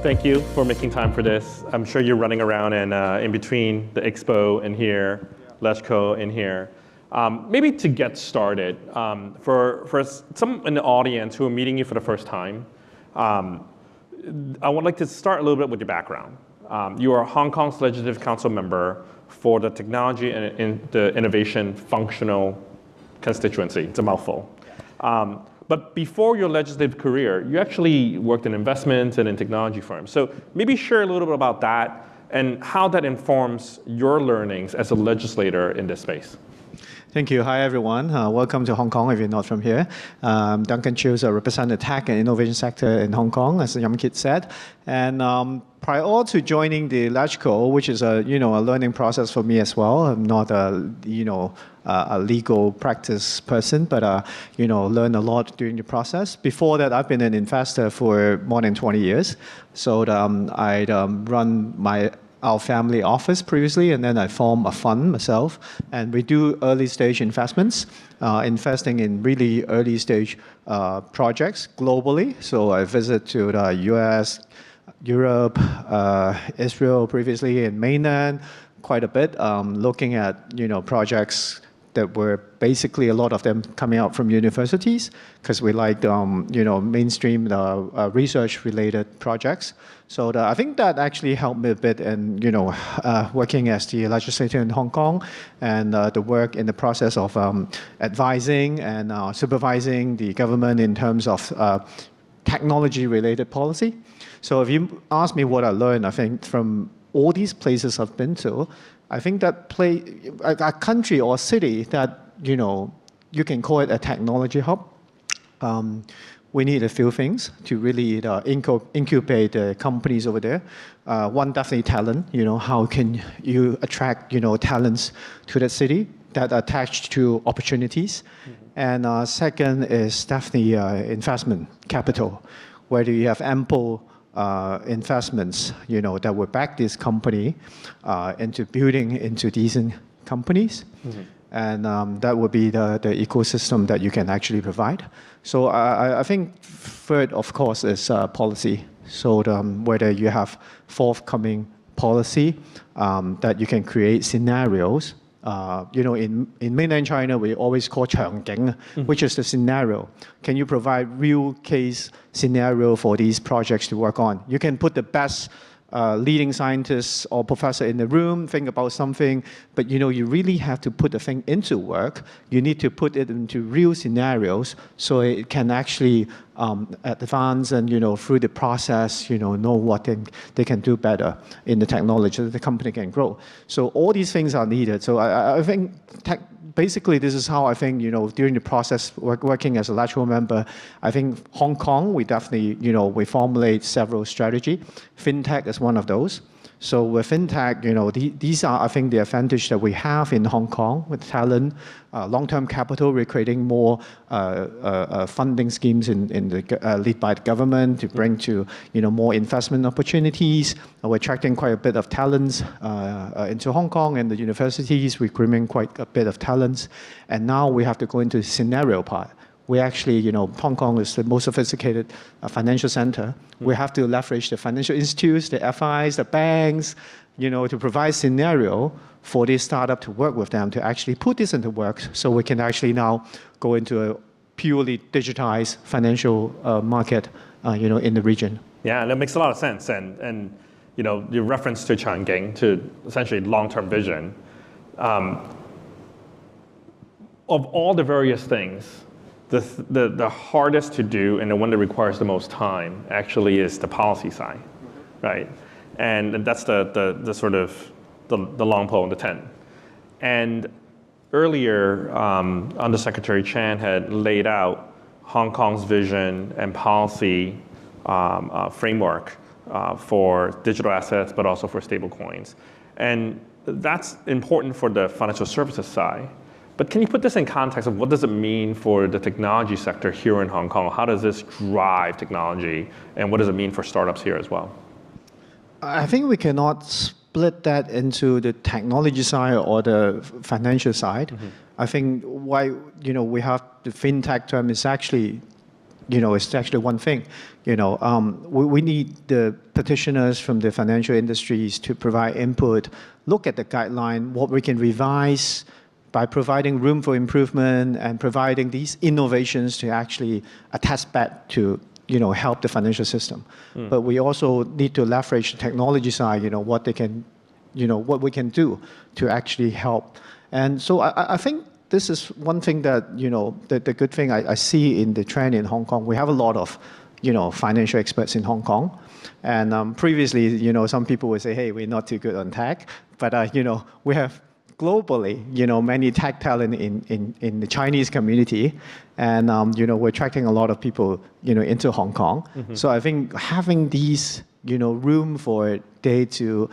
thank you for making time for this. I'm sure you're running around and in between the expo in here, LegCo in here. Maybe to get started, for some in the audience who are meeting you for the first time, I would like to start a little bit with your background. You are Hong Kong's Legislative Council member for the Technology and the Innovation Functional Constituency. It's a mouthful. But before your legislative career, you actually worked in investments and in technology firms. So maybe share a little bit about that and how that informs your learnings as a legislator in this space. Thank you. Hi, everyone. Welcome to Hong Kong if you're not from here. Duncan Chiu represents the tech and innovation sector in Hong Kong, as Yam Kit said. And prior to joining the LegCo, which is a learning process for me as well, I'm not a legal practice person, but learn a lot during the process. Before that, I've been an investor for more than 20 years. So I'd run our family office previously, and then I formed a fund myself. And we do early stage investments, investing in really early stage projects globally. So I visit to the US, Europe, Israel previously, and mainland quite a bit, looking at projects that were basically a lot of them coming out from universities, because we like mainstream research-related projects. So I think that actually helped me a bit in working as the legislator in Hong Kong, and the work in the process of advising and supervising the government in terms of technology-related policy. So if you ask me what I learned, I think from all these places I've been to, I think that a country or a city that you can call it a technology hub. We need a few things to really incubate the companies over there. One, definitely talent. How can you attract talents to that city that are attached to opportunities? Mm-hmm. And second is definitely investment capital, where you have ample investments, that will back this company into building into decent companies. Mm-hmm. And that would be the ecosystem that you can actually provide. So I think third, of course, is policy. So whether you have forthcoming policy that you can create scenarios. In mainland China, we always call 場景, which is the scenario. Can you provide real case scenario for these projects to work on? You can put the best leading scientists or professor in the room, think about something, but you really have to put the thing into work. You need to put it into real scenarios so it can actually advance and through the process, know what they can do better in the technology so that the company can grow. So all these things are needed. So I think basically this is how I think during the process working as a LegCo member, I think Hong Kong, we definitely we formulate several strategy. FinTech is one of those. So with FinTech, these are, I think, the advantage that we have in Hong Kong with talent, long-term capital. We're creating more funding schemes led by the government to bring to more investment opportunities. We're attracting quite a bit of talents into Hong Kong, and the universities recruiting quite a bit of talents. And now we have to go into the scenario part. We actually, Hong Kong is the most sophisticated financial center. We have to leverage the financial institutes, the FIs, the banks, to provide scenario for this startup to work with them to actually put this into work, so we can actually now go into a purely digitized financial market, in the region. Yeah, that makes a lot of sense. And your reference to 場景, to essentially long-term vision. Of all the various things, the hardest to do and the one that requires the most time actually is the policy side, right? And that's the sort of the long pole in the tent. And earlier, Undersecretary Chan had laid out Hong Kong's vision and policy framework for digital assets, but also for stable coins. And that's important for the financial services side. But can you put this in context of what does it mean for the technology sector here in Hong Kong? How does this drive technology, and what does it mean for startups here as well? I think we cannot split that into the technology side or the financial side. Mm-hmm. I think why we have the FinTech term is actually it's actually one thing. We need the practitioners from the financial industries to provide input, look at the guideline, what we can revise by providing room for improvement and providing these innovations to actually attest back to help the financial system. But we also need to leverage the technology side, what they can, what we can do to actually help. And so I think this is one thing that, the good thing I see in the trend in Hong Kong. We have a lot of, financial experts in Hong Kong. And previously, some people would say, hey, we're not too good on tech. But, we have globally, many tech talent in the Chinese community. And, we're attracting a lot of people, into Hong Kong. So I think having these, room for they to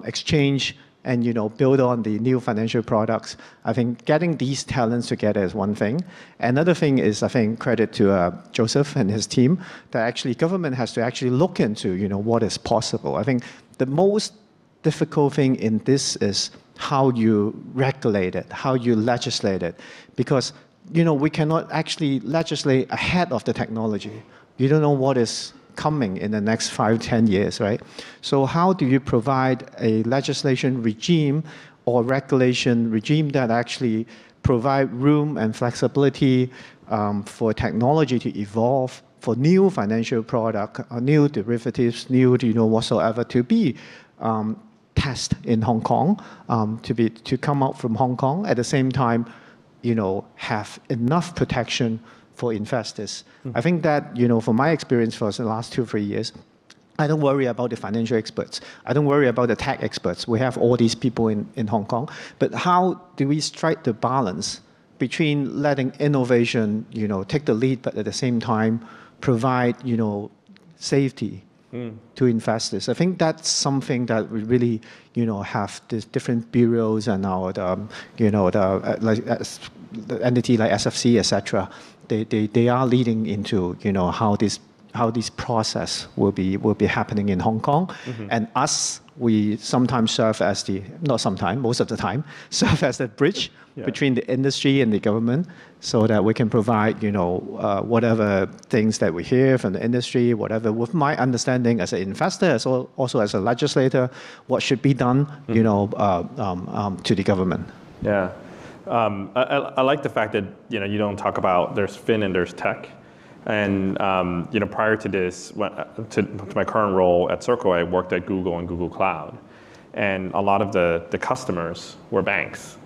exchange and build on the new financial products. I think getting these talents together is one thing. Another thing is, I think, credit to Joseph and his team, that actually government has to actually look into what is possible. I think the most difficult thing in this is how you regulate it, how you legislate it, because we cannot actually legislate ahead of the technology. You don't know what is coming in the next 5-10 years, right? So how do you provide a legislation regime or regulation regime that actually provide room and flexibility for technology to evolve, for new financial product, new derivatives, new whatsoever to be tested in Hong Kong, to come out from Hong Kong at the same time, have enough protection for investors. I think that, from my experience for the last 2-3 years, I don't worry about the financial experts. I don't worry about the tech experts. We have all these people in Hong Kong. But how do we strike the balance between letting innovation, take the lead, but at the same time provide, safety to investors? I think that's something that we really, have the different bureaus and our, the entity like SFC, etc. They are leading into how this process will be happening in Hong Kong, and us, we sometimes serve as most of the time serve as the bridge between the industry and the government, so that we can provide whatever things that we hear from the industry, whatever with my understanding as an investor, also as a legislator, what should be done to the government. Yeah. I like the fact that you don't talk about there's fin and there's tech, and prior to this, to my current role at Circle, I worked at Google and Google Cloud, and a lot of the customers were banks,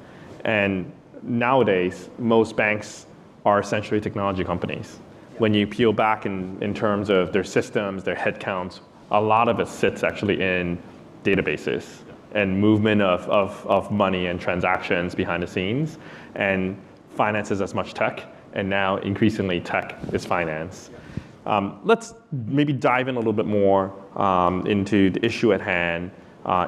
and nowadays most banks are essentially technology companies. When you peel back in terms of their systems, their headcounts, a lot of it sits actually in databases and movement of money and transactions behind the scenes, and finance is as much tech, and now increasingly tech is finance. Let's maybe dive in a little bit more into the issue at hand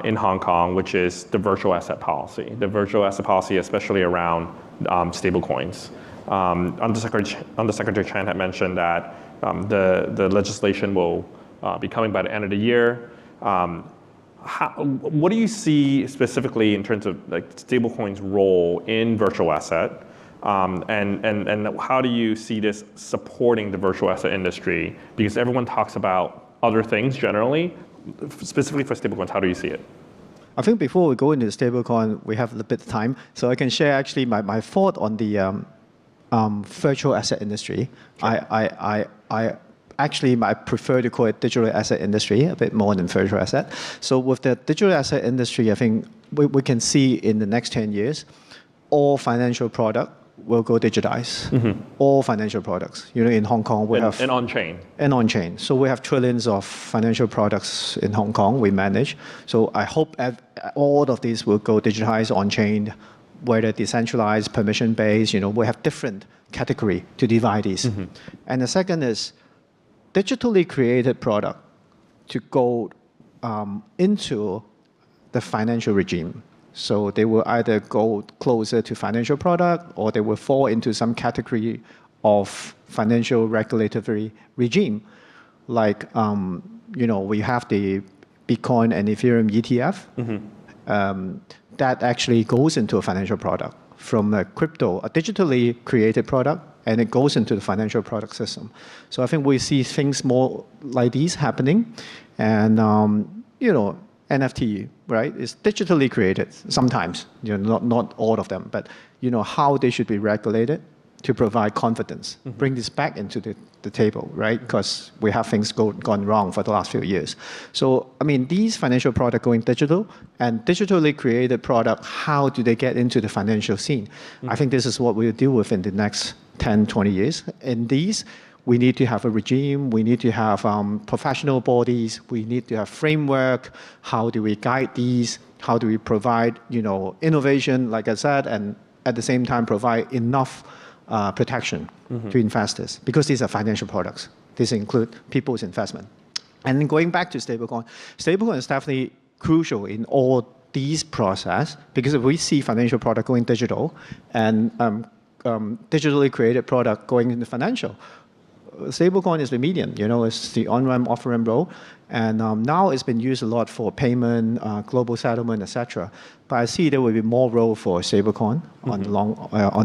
in Hong Kong, which is the virtual asset policy. The virtual asset policy, especially around stablecoins. Undersecretary Chan had mentioned that the legislation will be coming by the end of the year. What do you see specifically in terms of stablecoins' role in virtual asset, and how do you see this supporting the virtual asset industry? Because everyone talks about other things generally, specifically for stablecoins. How do you see it? I think before we go into the stablecoin, we have a little bit of time, so I can share actually my thought on the virtual asset industry. Sure. I prefer to call it digital asset industry a bit more than virtual asset. So with the digital asset industry, I think we can see in the next 10 years, all financial product will go digitized. All financial products. In Hong Kong, we have... And on-chain. And on-chain. So we have trillions of financial products in Hong Kong we manage. So I hope all of these will go digitized, on-chain, whether decentralized, permission-based. We have different category to divide these. And the second is digitally created product to go into the financial regime. So they will either go closer to financial product, or they will fall into some category of financial regulatory regime. Like, we have the Bitcoin and Ethereum ETF that actually goes into a financial product. from a crypto, a digitally created product, and it goes into the financial product system. So I think we see things more like these happening. And, NFT, right, is digitally created sometimes, not all of them, but, how they should be regulated to provide confidence, bring this back into the table, right? Because we have things gone wrong for the last few years. So, I mean, these financial products going digital and digitally created product, how do they get into the financial scene? I think this is what we'll deal with in the next 10, 20 years. In these, we need to have a regime, we need to have professional bodies, we need to have framework, how do we guide these, how do we provide, innovation, like I said, and at the same time provide enough protection to investors, because these are financial products. These include people's investment. And then going back to stablecoin is definitely crucial in all these process, because if we see financial product going digital and digitally created product going into financial, stablecoin is the median, it's the on-ramp, off-ramp road. And now it's been used a lot for payment, global settlement, etc. But I see there will be more role for stablecoin on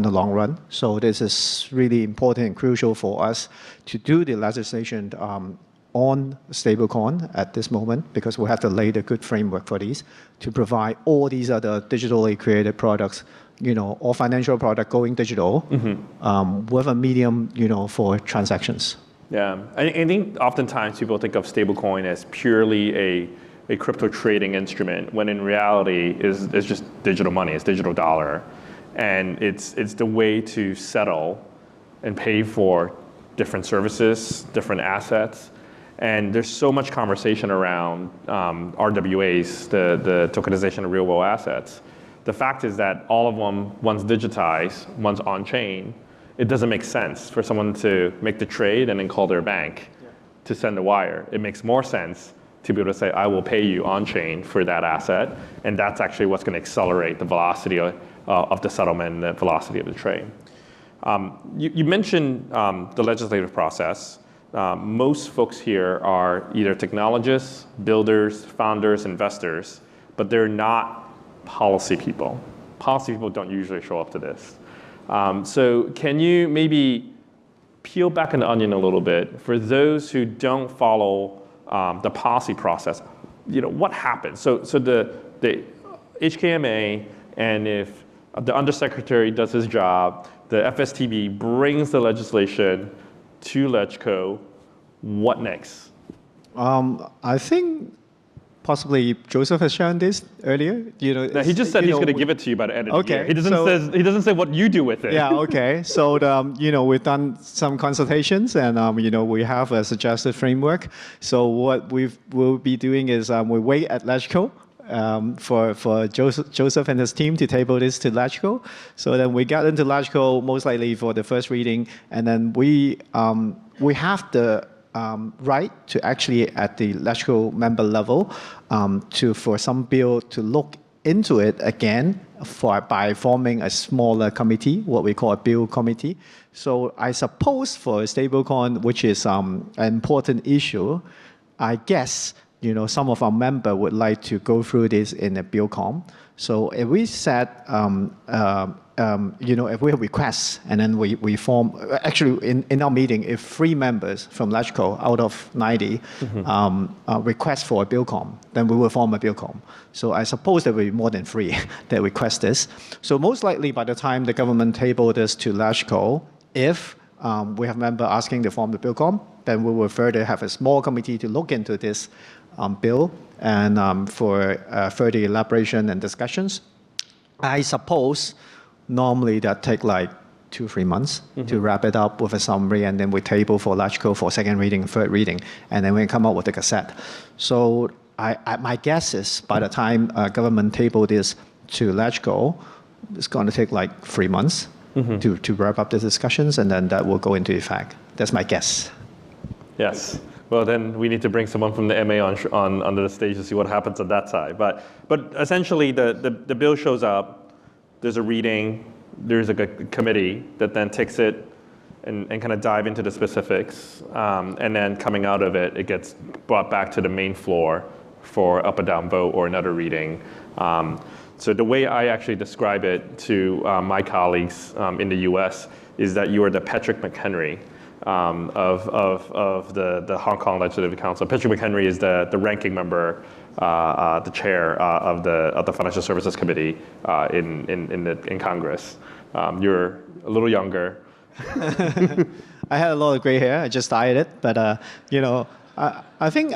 the long run. So this is really important and crucial for us to do the legislation on stablecoin at this moment, because we have to lay the good framework for these to provide all these other digitally created products, or financial product going digital with a medium, for transactions. Yeah, I think oftentimes people think of stablecoin as purely a crypto trading instrument, when in reality it's just digital money, it's digital dollar. And it's the way to settle and pay for different services, different assets. And there's so much conversation around RWAs, the tokenization of real world assets. The fact is that all of them, one's digitized, one's on-chain. It doesn't make sense for someone to make the trade and then call their bank to send a wire. It makes more sense to be able to say, I will pay you on-chain for that asset. And that's actually what's going to accelerate the velocity of the settlement and the velocity of the trade. You mentioned the legislative process. Most folks here are either technologists, builders, founders, investors, but they're not policy people. Policy people don't usually show up to this. So can you maybe peel back an onion a little bit for those who don't follow the policy process? What happens? So the HKMA, and if the undersecretary does his job, the FSTB brings the legislation to LegCo, what next? I think possibly Joseph has shown this earlier. No, he just said he's going to give it to you by the end of the year. He doesn't say what you do with it. Yeah, okay. So we've done some consultations, and we have a suggested framework. So what we'll be doing is we wait at LegCo for Joseph and his team to table this to LegCo. So then we get into LegCo most likely for the first reading, and then we have the right to actually at the LegCo member level for some bill to look into it again by forming a smaller committee, what we call a bill committee. So I suppose for stablecoin, which is an important issue, I guess some of our members would like to go through this in a bill com. So if we set if we have requests and then we form, actually in our meeting, if 3 members from LegCo out of 90 request for a BillCom, then we will form a BillCom. So I suppose there will be more than 3 that request this. So most likely by the time the government table this to LegCo, if we have member asking to form the BillCom, then we will further have a small committee to look into this bill and for further elaboration and discussions. I suppose normally that take like 2-3 months to wrap it up with a summary, and then we table for LegCo for second reading, third reading, and then we come up with the cassette. So my guess is by the time government table this to LegCo, it's going to take like 3 months to wrap up the discussions, and then that will go into effect. That's my guess. Yes. Well, then we need to bring someone from the MA on the stage to see what happens on that side. But essentially, the bill shows up. There's a reading. There's a committee that then takes it and kind of dive into the specifics. And then coming out of it, it gets brought back to the main floor for up or down vote or another reading. So the way I actually describe it to my colleagues in the U.S. is that you are the Patrick McHenry of the Hong Kong Legislative Council. Patrick McHenry is the ranking member, the chair of the Financial Services Committee in Congress. You're a little younger. I had a lot of gray hair. I just dyed it, but you know, I think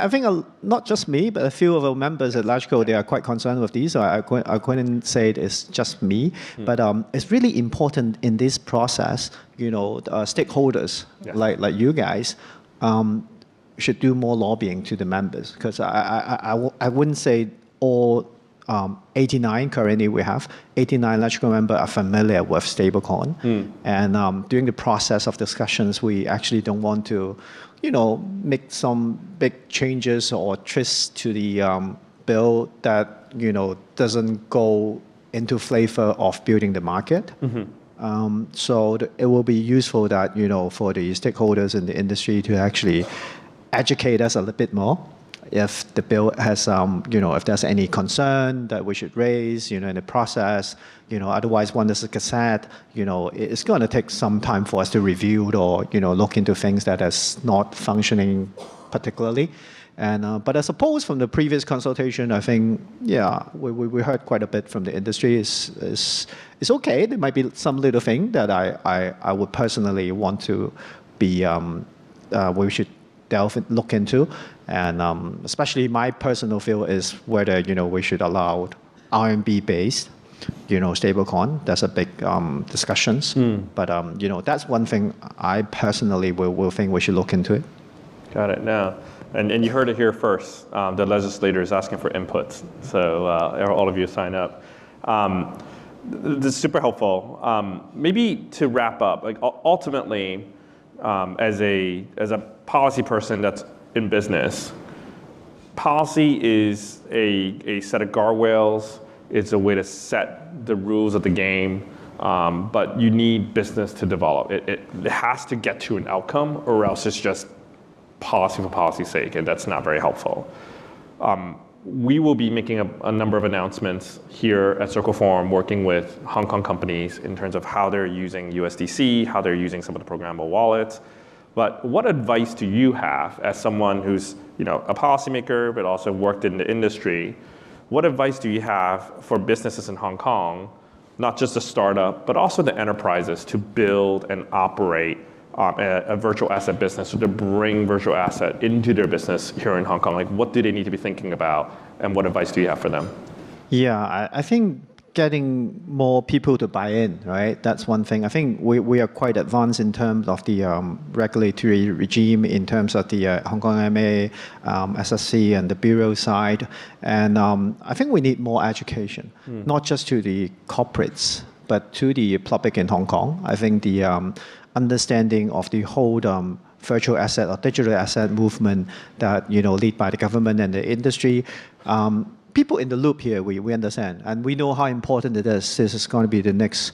not just me, but a few of our members at LegCo, they are quite concerned with these. So I couldn't say it's just me, but it's really important in this process. You know, stakeholders like you guys should do more lobbying to the members, because I wouldn't say all 89 currently we have 89 LegCo members are familiar with stablecoin, and during the process of discussions, we actually don't want to, you know, make some big changes or twists to the bill that, you know, doesn't go into flavor of building the market. So it will be useful that, you know, for the stakeholders in the industry to actually educate us a little bit more. If the bill has, you know, if there's any concern that we should raise, you know, in the process, you know, otherwise, when there's a cassette, you know, it's going to take some time for us to review it or, you know, look into things that is not functioning particularly. And but I suppose from the previous consultation, I think, yeah, we heard quite a bit from the industry. It's okay. There might be some little thing that I would personally want to be, we should look into, and especially my personal feel is whether, you know, we should allow RMB based, you know, stablecoin. That's a big discussions, but you know, that's one thing I personally will think we should look into it. Got it. Now, and you heard it here first. The legislator is asking for inputs, so all of you sign up. This is super helpful. Maybe to wrap up, like ultimately, as a policy person that's in business, policy is a set of guardrails. It's a way to set the rules of the game, but you need business to develop. It has to get to an outcome, or else it's just policy for policy's sake, and that's not very helpful. We will be making a number of announcements here at Circle Forum, working with Hong Kong companies in terms of how they're using USDC, how they're using some of the programmable wallets. But what advice do you have as someone who's, you know, a policymaker, but also worked in the industry? What advice do you have for businesses in Hong Kong, not just the startup, but also the enterprises, to build and operate a virtual asset business, or to bring virtual asset into their business here in Hong Kong? Like, what do they need to be thinking about, and what advice do you have for them? Yeah, I think getting more people to buy in, right? That's one thing. I think we are quite advanced in terms of the regulatory regime, in terms of the Hong Kong MA, SSC, and the bureau side. And I think we need more education, not just to the corporates, but to the public in Hong Kong. I think the understanding of the whole virtual asset or digital asset movement that, you know, led by the government and the industry. People in the loop here, we understand, and we know how important it is. This is going to be the next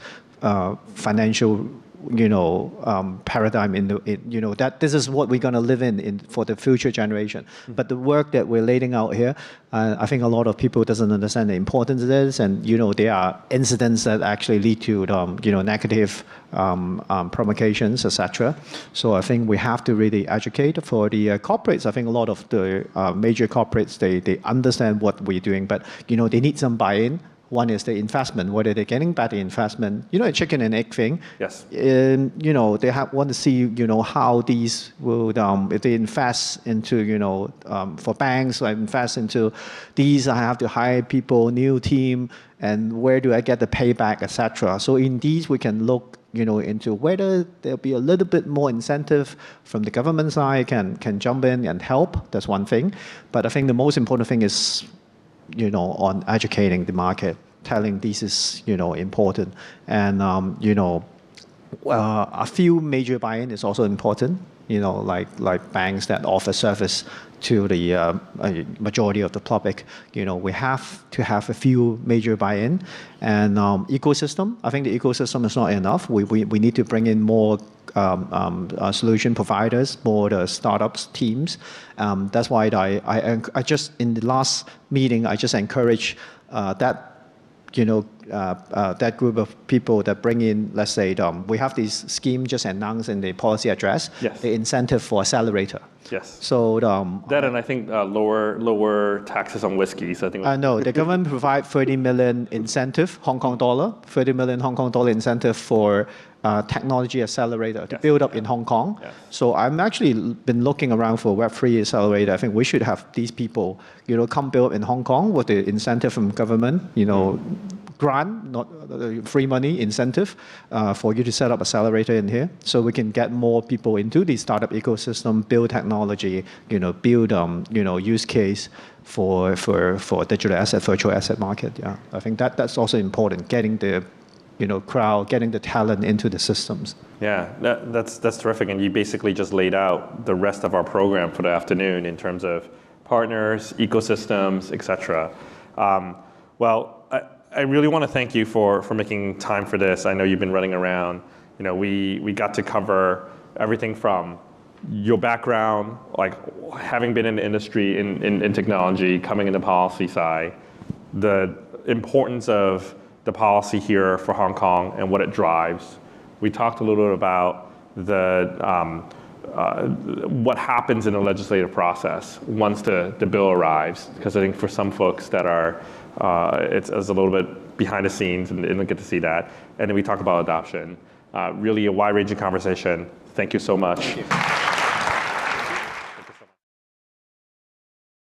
financial, you know, paradigm you know, that this is what we're going to live in for the future generation. But the work that we're laying out here, I think a lot of people doesn't understand the importance of this, and, you know, there are incidents that actually lead to you know, negative provocations, etc. So I think we have to really educate for the corporates. I think a lot of the major corporates, they understand what we're doing, but, you know, they need some buy-in. One is the investment, whether they're getting better investment, you know, a chicken and egg thing. Yes. You know, they want to see, you know, how these will, if they invest into, you know, for banks, I invest into these, I have to hire people, new team, and where do I get the payback, etc. So in these, we can look, you know, into whether there'll be a little bit more incentive from the government side, can jump in and help. That's one thing. But I think the most important thing is, you know, on educating the market, telling this is, you know, important. And, you know, a few major buy-in is also important, you know, like banks that offer service to the majority of the public. You know, we have to have a few major buy-in. And ecosystem, I think the ecosystem is not enough. We need to bring in more solution providers, more the startups teams. That's why I just, in the last meeting, I just encourage that that group of people that bring in, let's say, we have this scheme just announced in the policy address, Yes. the incentive for accelerator. Yes. So That and I think lower taxes on whiskeys. I think. no, the government provide 30 million incentive, Hong Kong dollar, 30 million Hong Kong dollar incentive for technology accelerator to build up in Hong Kong. Yes. So I'm actually been looking around for Web3 accelerator. I think we should have these people, come build up in Hong Kong with the incentive from government, grant, not free money incentive for you to set up accelerator in here, so we can get more people into the startup ecosystem, build technology, build use case for digital asset, virtual asset market. Yeah, I think that's also important. Getting the crowd, getting the talent into the systems. Yeah, that's terrific, and you basically just laid out the rest of our program for the afternoon in terms of partners, ecosystems, etc. Well, I really want to thank you for making time for this. I know you've been running around. We got to cover everything from your background, like having been in the industry in technology, coming in the policy side, the importance of the policy here for Hong Kong and what it drives. We talked a little bit about what happens in the legislative process once the bill arrives, because I think for some folks that are it's a little bit behind the scenes and don't get to see that. And then we talk about adoption. Really a wide-ranging conversation. Thank you so much. Thank you.